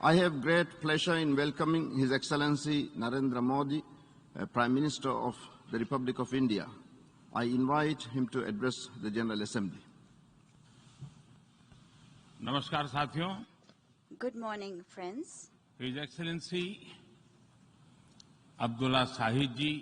I have great pleasure in welcoming His Excellency Narendra Modi, Prime Minister of the Republic of India. I invite him to address the General Assembly. नमस्कार साथियों. Good morning, friends. His Excellency Abdullah Shahid ji,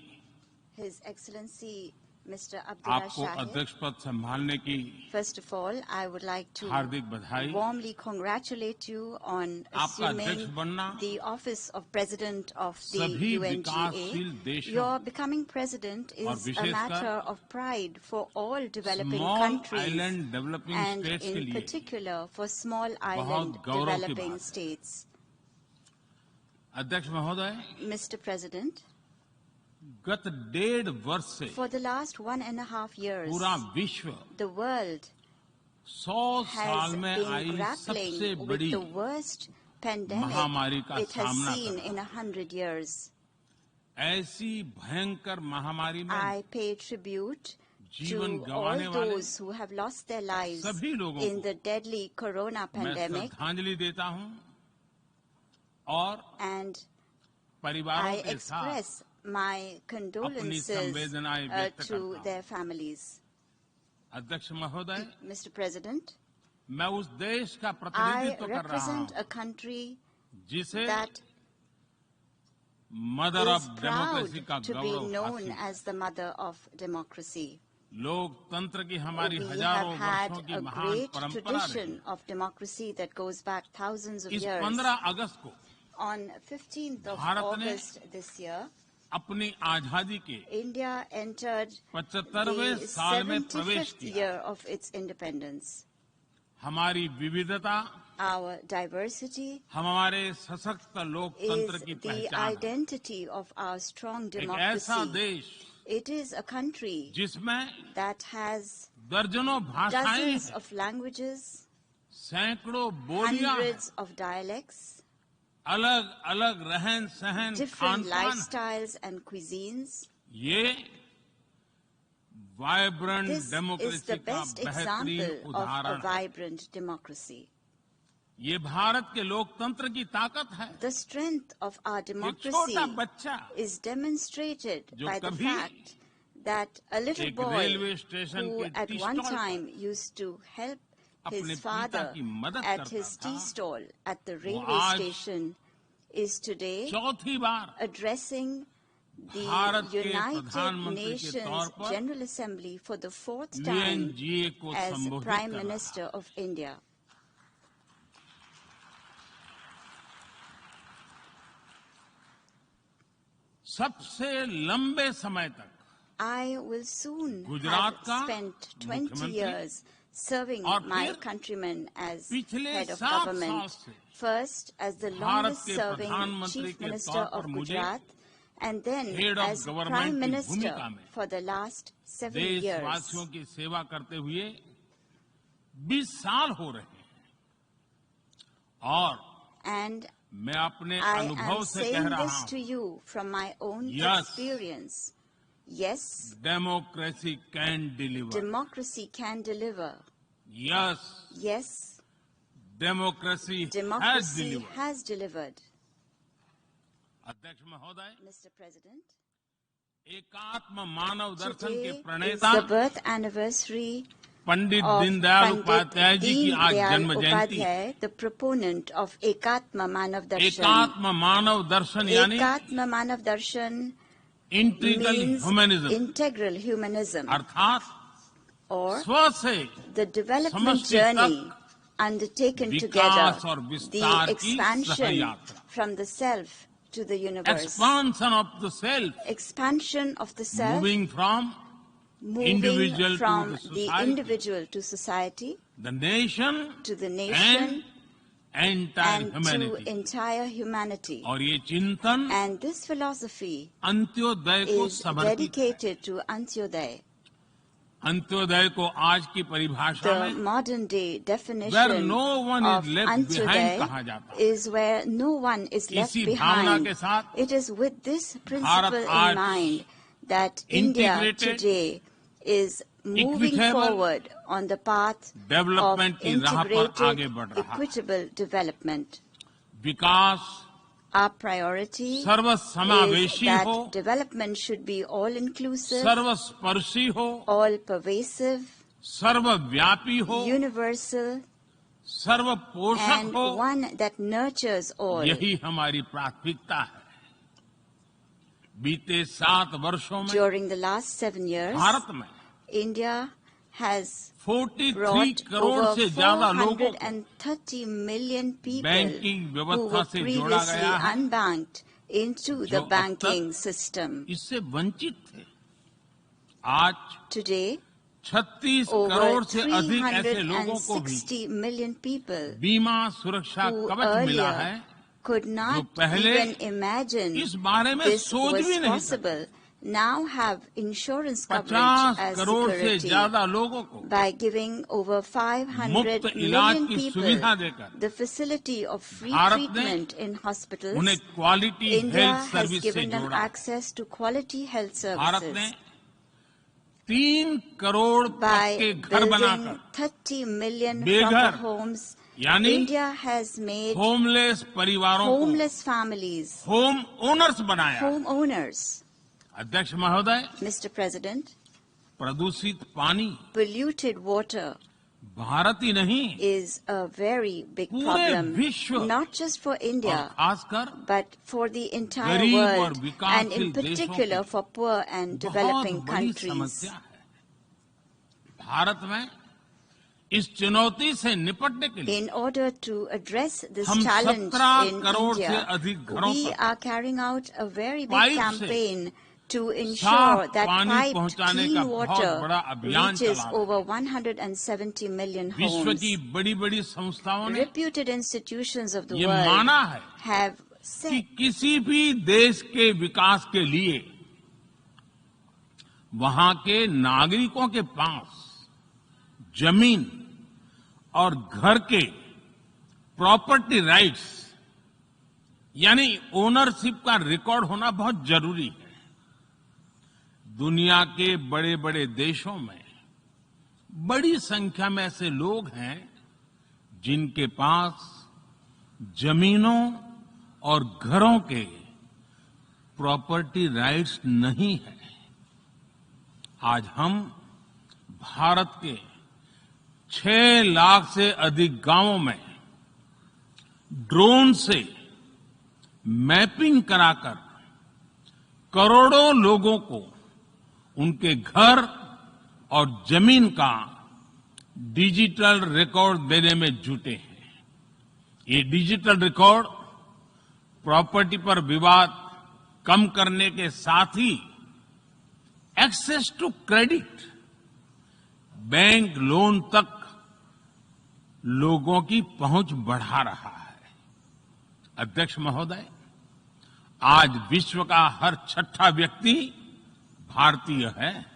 His Excellency Mr. Abdullah आपको Shahid. अध्यक्ष पद संभालने की First of all, I would like to हार्दिक बधाई. warmly congratulate you on आपका अध्यक्ष assuming बनना the office of President of the सभी UNGA. विकासशील देशों Your becoming president और is a विशेषकर matter of pride for all developing small countries island developing and states के in लिए particular for small island गौरव की developing बात है. states. अध्यक्ष महोदय, Mr. President, गत 1.5 वर्ष से for the last 1.5 years, पूरा विश्व the world 100 साल has में been आई सबसे grappling with बड़ी the worst pandemic महामारी का it has सामना seen कर in 100 years. ऐसी भयंकर महामारी में I pay tribute जीवन to गंवाने all वाले those who have lost their lives सभी लोगों in को the deadly corona मैं pandemic, श्रद्धांजलि देता हूं और and परिवारों I के साथ express my condolences संवेदनाएं व्यक्त to करता हूं. their families. अध्यक्ष महोदय, Mr. President, मैं उस देश का I प्रतिनिधित्व कर रहा represent हूं a country जिसे that mother is of proud democracy का to be गौरव known हासिल. as the mother of democracy. लोकतंत्र की हमारी We have हजारों had वर्षों की a महान great परंपरा tradition of democracy that goes back thousands of इस years. 15 अगस्त को On 15th of भारत ने August this year, अपनी आजादी के India entered 75वें the साल में प्रवेश 75th किया. year of its independence. हमारी विविधता Our diversity हमारे सशक्त लोकतंत्र is की the पहचान है. identity of our strong एक ऐसा democracy. देश It is a country जिसमें that has दर्जनों भाषाएं dozens हैं, of languages, सैकड़ों बोलियां हैं, hundreds of dialects, अलग अलग रहन सहन different खान पान. lifestyles and cuisines. ये vibrant This is democracy the का best बेहतरीन example of a उदाहरण है. vibrant democracy. ये भारत के लोकतंत्र की ताकत है. The strength of our एक democracy छोटा बच्चा is demonstrated जो by the कभी fact that a little एक boy रेलवे स्टेशन who के at टी one स्टॉल पर time used to help अपने his पिता father की मदद at करता his था, tea stall at the railway आज station is today चौथी बार addressing the भारत के United प्रधानमंत्री के Nations तौर पर General Assembly for the fourth time UNGA को as संबोधित Prime कर रहा है. Minister of India. सबसे लंबे समय तक I will soon Gujarat have का spent 20 मुख्यमंत्री years serving और my फिर countrymen as पिछले head of 7 साल government. से First as the Bharat longest के serving प्रधानमंत्री Chief के Minister तौर पर of मुझे Gujarat and then Head of as Government Prime की Minister भूमिका में for the last 7 years. देशवासियों की सेवा करते हुए 20 साल हो रहे हैं और And मैं अपने I अनुभव am से कह saying रहा this हूं to you from my own Yes. experience. Yes, democracy can deliver. democracy can deliver. Yes, Yes, democracy has democracy deliver. has delivered. अध्यक्ष महोदय, Mr. President, एकात्म मानव दर्शन today के is प्रणेता the birth anniversary Pandit of Deendayal Pandit Upadhyay ji की आज Deen जन्म Dayal Jayanti. Upadhyay, the proponent of Ekatma Manav Darshan. एकात्म मानव दर्शन यानी Ekatma Manav Darshan integral means humanism, integral humanism, अर्थात or स्व से the development समष्टि journey तक undertaken विकास together, और the विस्तार की expansion सहयात्रा. from the self to the universe, expansion of the self, expansion of the self, moving from moving individual to from the the society. individual to society, the nation to the nation, entire and to humanity. entire humanity. और ये चिंतन And this philosophy Antyodaya को is समर्पित है. dedicated to Antyodaya. Antyodaya को आज की परिभाषा The में modern day where definition no one of is left behind कहा Antyodaya जाता है. is where no one is left इसी भावना behind. के साथ It is with this principle आज in mind that India integrated, today is moving equitable forward on the path of development की राह पर आगे integrated, बढ़ रहा है. equitable development. Vikas Our priority is सर्वसमावेशी हो, that development should be all-inclusive, सर्वस्पर्शी हो, all-pervasive, सर्वव्यापी हो, universal, सर्वपोषक and हो। one that nurtures all. यही हमारी प्राथमिकता है। बीते 7 वर्षों में During the last 7 years, Bharat में India has 43 brought crore over से ज्यादा लोगों को 430 million people बैंकिंग who व्यवस्था were से जोड़ा previously गया है, unbanked into जो the अब banking तक system. इससे वंचित थे। आज Today, 36 over करोड़ से अधिक ऐसे लोगों को भी 360 million people बीमा सुरक्षा who कवच मिला है, earlier could not पहले even imagine इस बारे में this सोच was भी नहीं possible, now have insurance coverage 50 as crore से security. ज्यादा लोगों को By giving over 500 मुफ्त इलाज million की people सुविधा देकर the facility of free Bharat ने treatment in hospitals, उन्हें quality India health has service से given them जोड़ा। access to quality health Bharat ने services. 3 करोड़ By पक्के घर building बनाकर 30 million बेघर, proper homes, यानी India has made होमलेस परिवारों को homeless families होम ओनर्स बनाया। homeowners. अध्यक्ष महोदय, Mr. President, प्रदूषित पानी polluted water भारत ही नहीं is a very big पूरे problem, विश्व not just for और India, खासकर but for the entire गरीब और world, and विकासशील in देशों particular की for poor and बहुत developing बड़ी countries. समस्या है। भारत में इस चुनौती से निपटने के लिए In order to address this हम challenge 17 in करोड़ से India, अधिक घरों we तक are carrying out a very big pipe से campaign to ensure साफ that पानी piped पहुंचाने clean का बहुत बड़ा water अभियान reaches चला रहे हैं। over 170 million विश्व homes. की बड़ी-बड़ी संस्थाओं ने Reputed institutions of the ये world माना है have कि said किसी भी देश के विकास के लिए वहां के नागरिकों के पास जमीन और घर के प्रॉपर्टी राइट्स यानी ओनरशिप का रिकॉर्ड होना बहुत जरूरी है। दुनिया के बड़े बड़े देशों में बड़ी संख्या में ऐसे लोग हैं जिनके पास जमीनों और घरों के प्रॉपर्टी राइट्स नहीं है। आज हम भारत के 6 लाख से अधिक गांवों में ड्रोन से मैपिंग कराकर करोड़ों लोगों को उनके घर और जमीन का डिजिटल रिकॉर्ड देने में जुटे हैं। ये डिजिटल रिकॉर्ड प्रॉपर्टी पर विवाद कम करने के साथ ही access to credit, bank loan तक लोगों की पहुंच बढ़ा रहा है। अध्यक्ष महोदय, आज विश्व का हर 6ठा व्यक्ति भारतीय है।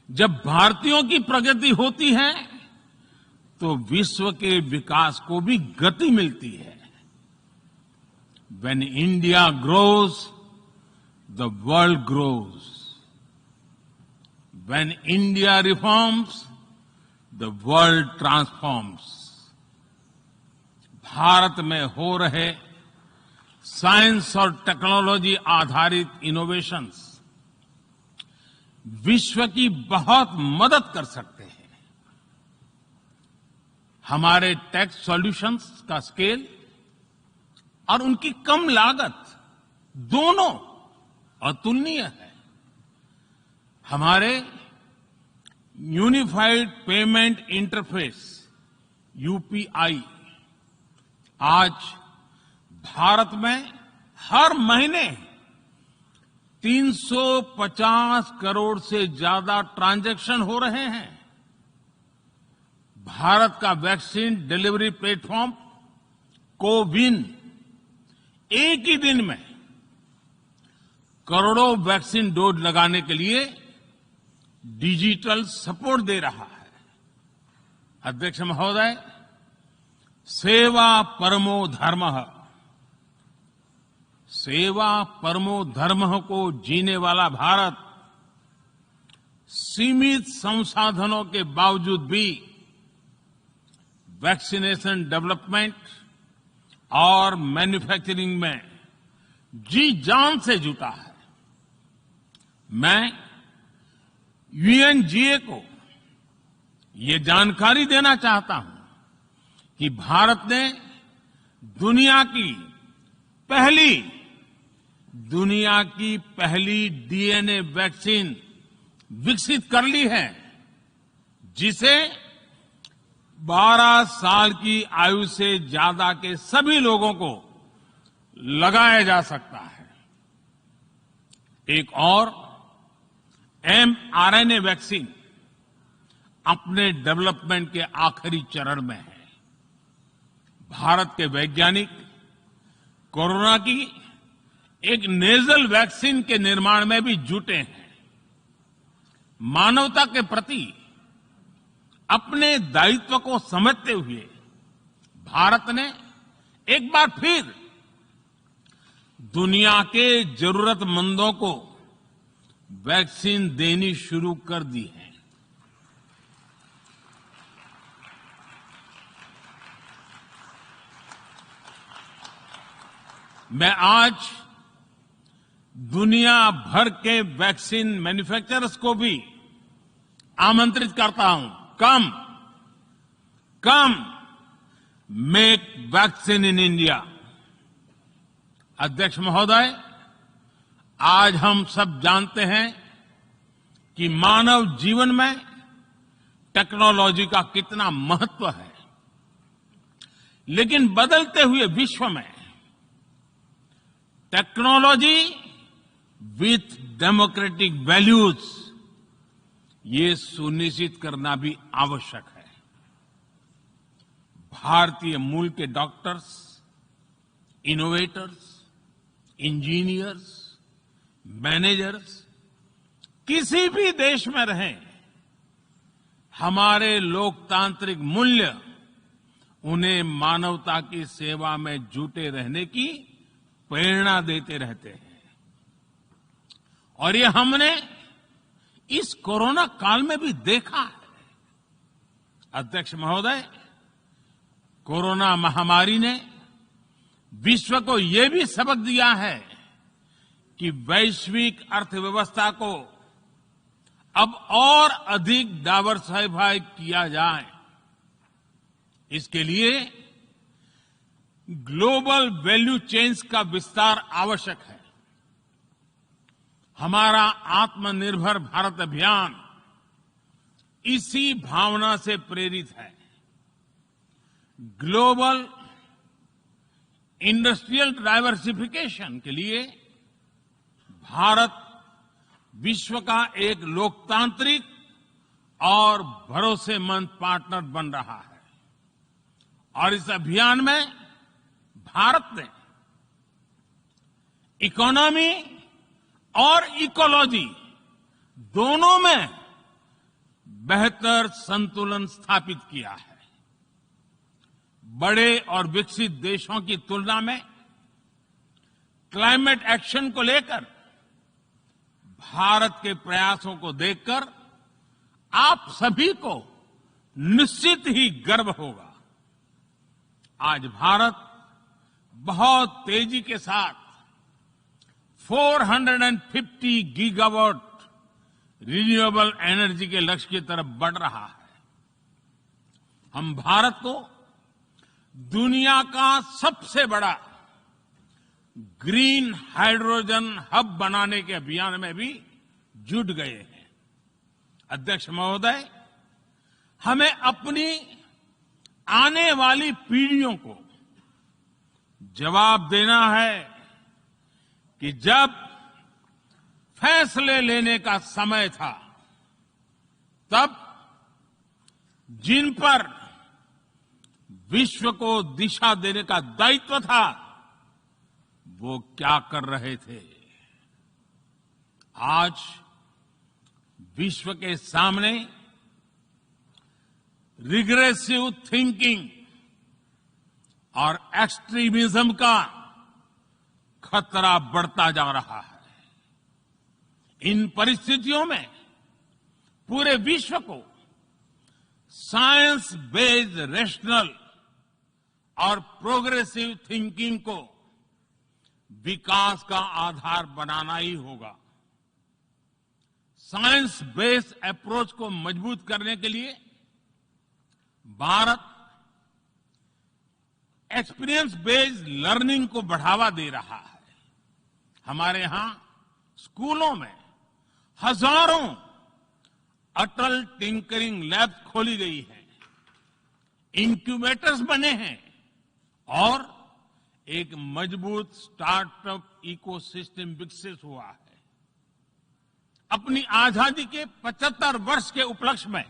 जब भारतीयों की प्रगति होती है तो विश्व के विकास को भी गति मिलती है। When India grows, the world grows. When India reforms, the world transforms. Bharat में हो रहे साइंस और टेक्नोलॉजी आधारित इनोवेशंस विश्व की बहुत मदद कर सकते हैं। हमारे टेक सॉल्यूशंस का स्केल और उनकी कम लागत दोनों अतुलनीय है। हमारे यूनिफाइड पेमेंट इंटरफेस यूपीआई आज भारत में हर महीने 350 करोड़ से ज्यादा ट्रांजैक्शन हो रहे हैं। भारत का वैक्सीन डिलीवरी प्लेटफॉर्म कोविन एक ही दिन में करोड़ों वैक्सीन डोज लगाने के लिए डिजिटल सपोर्ट दे रहा है। अध्यक्ष महोदय, सेवा परमो धर्मः, सेवा परमो धर्मः को जीने वाला भारत सीमित संसाधनों के बावजूद भी वैक्सीनेशन डेवलपमेंट और मैन्युफैक्चरिंग में जी जान से जुटा है। मैं यूएनजीए को ये जानकारी देना चाहता हूं कि भारत ने दुनिया की पहली डीएनए वैक्सीन विकसित कर ली है, जिसे 12 साल की आयु से ज्यादा के सभी लोगों को लगाया जा सकता है। एक और mRNA वैक्सीन अपने डेवलपमेंट के आखिरी चरण में है। भारत के वैज्ञानिक कोरोना की एक नेजल वैक्सीन के निर्माण में भी जुटे हैं। मानवता के प्रति अपने दायित्व को समझते हुए भारत ने एक बार फिर दुनिया के जरूरतमंदों को वैक्सीन देनी शुरू कर दी है। मैं आज दुनिया भर के वैक्सीन मैन्युफैक्चरर्स को भी आमंत्रित करता हूं, कम मेक वैक्सीन इन इंडिया। अध्यक्ष महोदय, आज हम सब जानते हैं कि मानव जीवन में टेक्नोलॉजी का कितना महत्व है, लेकिन बदलते हुए विश्व में टेक्नोलॉजी विथ डेमोक्रेटिक वैल्यूज, ये सुनिश्चित करना भी आवश्यक है। भारतीय मूल के डॉक्टर्स, इनोवेटर्स, इंजीनियर्स, मैनेजर्स किसी भी देश में रहें, हमारे लोकतांत्रिक मूल्य उन्हें मानवता की सेवा में जुटे रहने की प्रेरणा देते रहते हैं। और ये हमने इस कोरोना काल में भी देखा है। अध्यक्ष महोदय, कोरोना महामारी ने विश्व को ये भी सबक दिया है कि वैश्विक अर्थव्यवस्था को अब और अधिक डाइवर्सिफाई किया जाए। इसके लिए ग्लोबल वैल्यू चेन्स का विस्तार आवश्यक है। हमारा आत्मनिर्भर भारत अभियान इसी भावना से प्रेरित है। ग्लोबल इंडस्ट्रियल डाइवर्सिफिकेशन के लिए भारत विश्व का एक लोकतांत्रिक और भरोसेमंद पार्टनर बन रहा है। और इस अभियान में भारत ने इकोनॉमी और इकोलॉजी दोनों में बेहतर संतुलन स्थापित किया है। बड़े और विकसित देशों की तुलना में क्लाइमेट एक्शन को लेकर भारत के प्रयासों को देखकर आप सभी को निश्चित ही गर्व होगा। आज भारत बहुत तेजी के साथ 450 गीगावाट रिन्यूएबल एनर्जी के लक्ष्य की तरफ बढ़ रहा है। हम भारत को दुनिया का सबसे बड़ा ग्रीन हाइड्रोजन हब बनाने के अभियान में भी जुट गए हैं। अध्यक्ष महोदय, हमें अपनी आने वाली पीढ़ियों को जवाब देना है कि जब फैसले लेने का समय था, तब जिन पर विश्व को दिशा देने का दायित्व था, वो क्या कर रहे थे। आज विश्व के सामने रिग्रेसिव थिंकिंग और एक्सट्रीमिज्म का खतरा बढ़ता जा रहा है। इन परिस्थितियों में पूरे विश्व को साइंस बेस्ड, रेशनल और प्रोग्रेसिव थिंकिंग को विकास का आधार बनाना ही होगा। साइंस बेस्ड अप्रोच को मजबूत करने के लिए भारत एक्सपीरियंस बेस्ड लर्निंग को बढ़ावा दे रहा है। हमारे यहां स्कूलों में हजारों अटल टिंकरिंग लैब्स खोली गई हैं, इंक्यूबेटर्स बने हैं और एक मजबूत स्टार्टअप इकोसिस्टम विकसित हुआ है। अपनी आजादी के 75 वर्ष के उपलक्ष्य में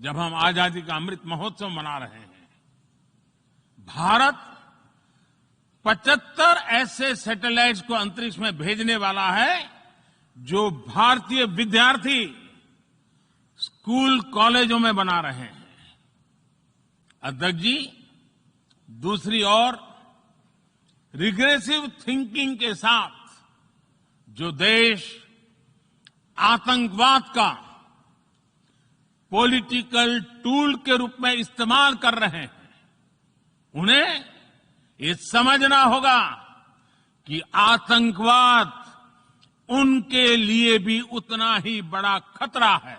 जब हम आजादी का अमृत महोत्सव मना रहे हैं, भारत 75 ऐसे सैटेलाइट्स को अंतरिक्ष में भेजने वाला है जो भारतीय विद्यार्थी स्कूल कॉलेजों में बना रहे हैं। अध्यक्ष जी, दूसरी ओर रिग्रेसिव थिंकिंग के साथ जो देश आतंकवाद का पॉलिटिकल टूल के रूप में इस्तेमाल कर रहे हैं, उन्हें ये समझना होगा कि आतंकवाद उनके लिए भी उतना ही बड़ा खतरा है।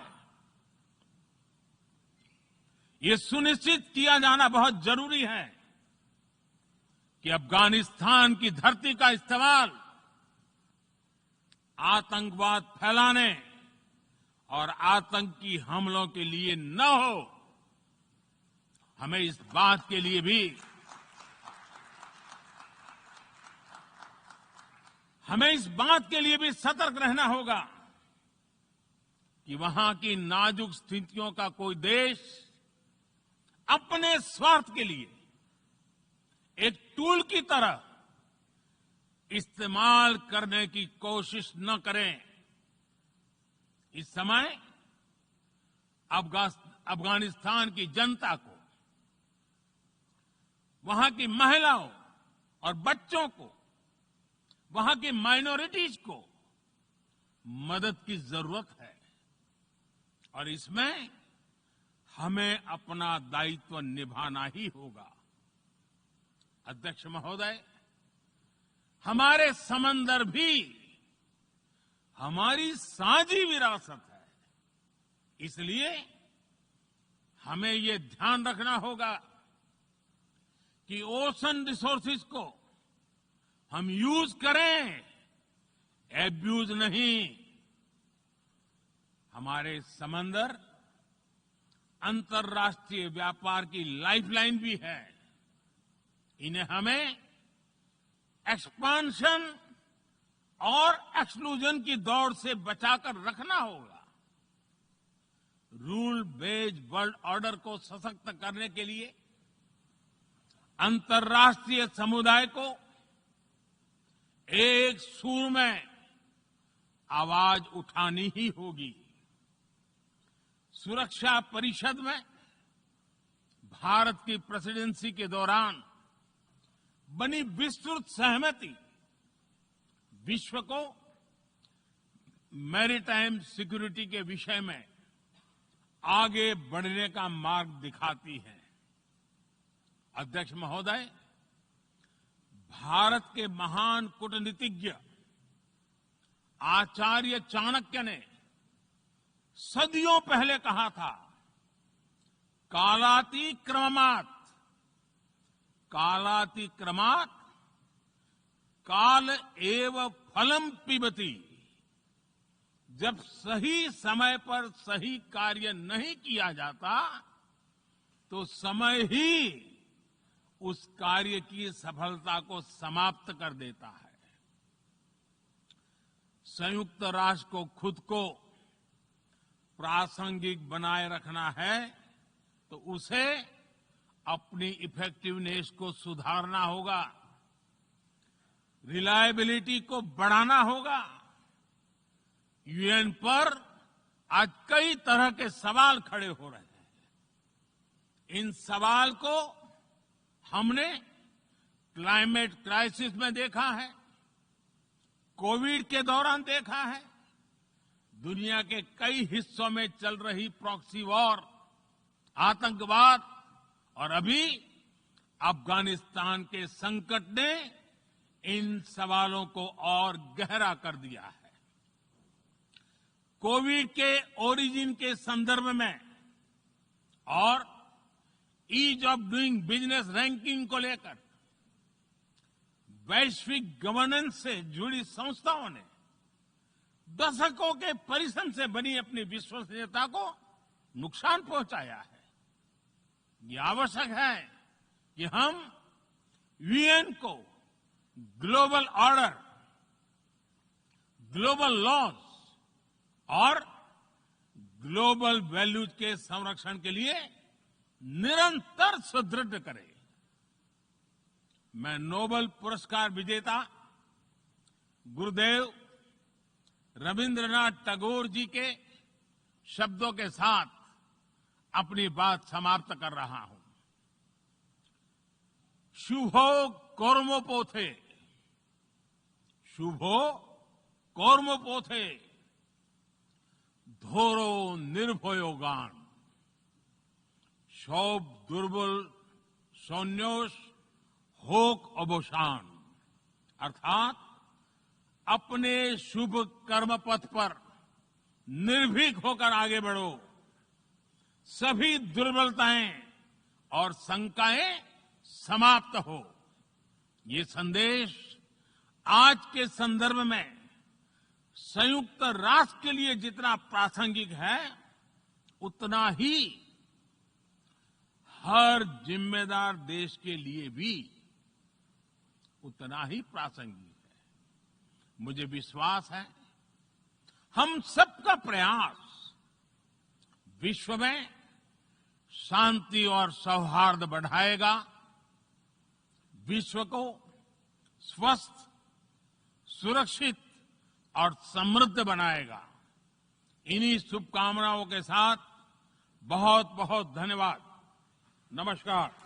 ये सुनिश्चित किया जाना बहुत जरूरी है कि अफगानिस्तान की धरती का इस्तेमाल आतंकवाद फैलाने और आतंकी हमलों के लिए न हो। हमें इस बात के लिए भी सतर्क रहना होगा कि वहां की नाजुक स्थितियों का कोई देश अपने स्वार्थ के लिए एक टूल की तरह इस्तेमाल करने की कोशिश न करें। इस समय अफगानिस्तान की जनता को, वहां की महिलाओं और बच्चों को, वहां की माइनॉरिटीज को मदद की जरूरत है और इसमें हमें अपना दायित्व निभाना ही होगा। अध्यक्ष महोदय, हमारे समंदर भी हमारी साझी विरासत है, इसलिए हमें ये ध्यान रखना होगा कि ओशन रिसोर्सेज को हम यूज करें, एब्यूज नहीं। हमारे समंदर अंतर्राष्ट्रीय व्यापार की लाइफलाइन भी है। इन्हें हमें एक्सपांशन और एक्सक्लूजन की दौड़ से बचाकर रखना होगा। रूल बेस्ड वर्ल्ड ऑर्डर को सशक्त करने के लिए अंतर्राष्ट्रीय समुदाय को एक सुर में आवाज उठानी ही होगी। सुरक्षा परिषद में भारत की प्रेसिडेंसी के दौरान बनी विस्तृत सहमति विश्व को मैरीटाइम सिक्योरिटी के विषय में आगे बढ़ने का मार्ग दिखाती है। अध्यक्ष महोदय, भारत के महान कूटनीतिज्ञ आचार्य चाणक्य ने सदियों पहले कहा था, कालातिक्रमात् काल एव फलम पिबति। जब सही समय पर सही कार्य नहीं किया जाता तो समय ही उस कार्य की सफलता को समाप्त कर देता है। संयुक्त राष्ट्र को खुद को प्रासंगिक बनाए रखना है तो उसे अपनी इफेक्टिवनेस को सुधारना होगा, रिलायबिलिटी को बढ़ाना होगा। यूएन पर आज कई तरह के सवाल खड़े हो रहे हैं। इन सवाल को हमने क्लाइमेट क्राइसिस में देखा है, कोविड के दौरान देखा है, दुनिया के कई हिस्सों में चल रही प्रॉक्सी वॉर, आतंकवाद और अभी अफगानिस्तान के संकट ने इन सवालों को और गहरा कर दिया है। कोविड के ओरिजिन के संदर्भ में और ease of doing business ranking को लेकर वैश्विक गवर्नेंस से जुड़ी संस्थाओं ने दशकों के परिश्रम से बनी अपनी विश्वसनीयता को नुकसान पहुंचाया है। ये आवश्यक है कि हम यूएन को ग्लोबल ऑर्डर, ग्लोबल लॉज और ग्लोबल वैल्यूज के संरक्षण के लिए निरंतर सुदृढ़ करें। मैं नोबेल पुरस्कार विजेता गुरुदेव रविंद्रनाथ टैगोर जी के शब्दों के साथ अपनी बात समाप्त कर रहा हूं। शुभो कर्मोपोथे, शुभो कर्मोपोथे, धोरो निर्भयोगान, सौब दुर्बल सौन्योष होक अवसान। अर्थात अपने शुभ कर्म पथ पर निर्भीक होकर आगे बढ़ो, सभी दुर्बलताएं और शंकाएं समाप्त हो। ये संदेश आज के संदर्भ में संयुक्त राष्ट्र के लिए जितना प्रासंगिक है, उतना ही हर जिम्मेदार देश के लिए भी उतना ही प्रासंगिक है। मुझे विश्वास है हम सबका प्रयास विश्व में शांति और सौहार्द बढ़ाएगा, विश्व को स्वस्थ, सुरक्षित और समृद्ध बनाएगा। इन्हीं शुभकामनाओं के साथ बहुत बहुत धन्यवाद। नमस्कार।